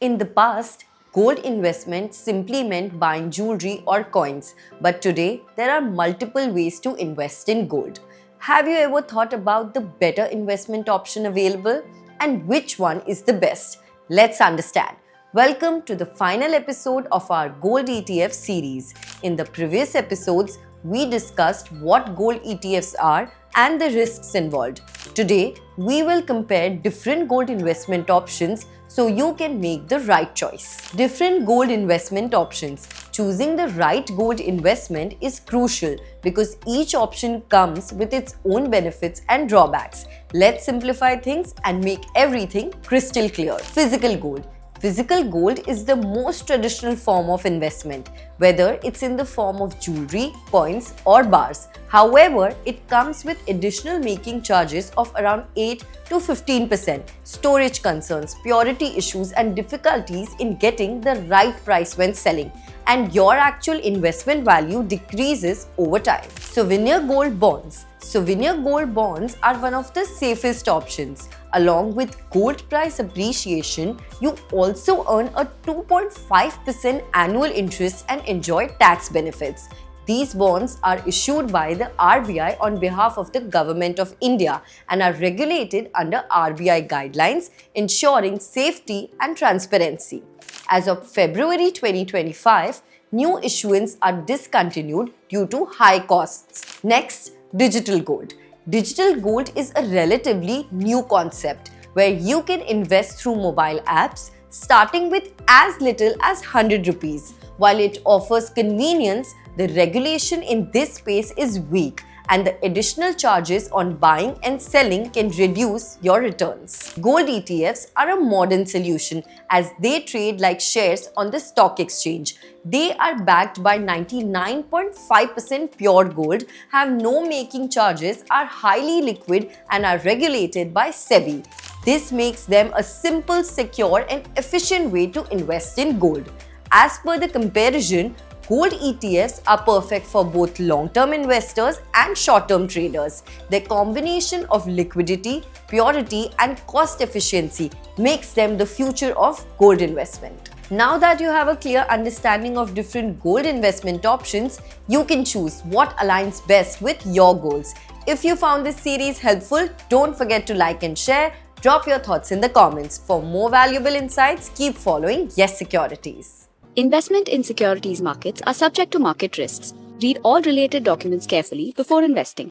In the past, gold investment simply meant buying jewelry or coins, but today there are multiple ways to invest in gold. Have you ever thought about the better investment option available and which one is the best? Let's understand. Welcome to the final episode of our Gold ETF series. In the previous episodes, we discussed what gold ETFs are and the risks involved. Today, we will compare different gold investment options so you can make the right choice. Different gold investment options. Choosing the right gold investment is crucial because each option comes with its own benefits and drawbacks. Let's simplify things and make everything crystal clear. Physical gold. Physical gold is the most traditional form of investment, whether it's in the form of jewelry, coins, or bars. However, it comes with additional making charges of around 8 to 15%, storage concerns, purity issues, and difficulties in getting the right price when selling, and your actual investment value decreases over time. Souvenir gold bonds. Souvenir gold bonds are one of the safest options. Along with gold price appreciation, you also earn a 2.5% annual interest and enjoy tax benefits. These bonds are issued by the RBI on behalf of the Government of India and are regulated under RBI guidelines, ensuring safety and transparency. As of February 2025, new issuance are discontinued due to high costs. Next, digital gold. Digital gold is a relatively new concept where you can invest through mobile apps starting with as little as 100 rupees. While it offers convenience, the regulation in this space is weak and the additional charges on buying and selling can reduce your returns. Gold ETFs are a modern solution as they trade like shares on the stock exchange. They are backed by 99.5% pure gold, have no making charges, are highly liquid and are regulated by SEBI. This makes them a simple, secure and efficient way to invest in gold. As per the comparison, gold ETFs are perfect for both long-term investors and short-term traders. Their combination of liquidity, purity, and cost efficiency makes them the future of gold investment. Now that you have a clear understanding of different gold investment options, you can choose what aligns best with your goals. If you found this series helpful, don't forget to like and share. Drop your thoughts in the comments. For more valuable insights, keep following Yes Securities. Investment in securities markets are subject to market risks. Read all related documents carefully before investing.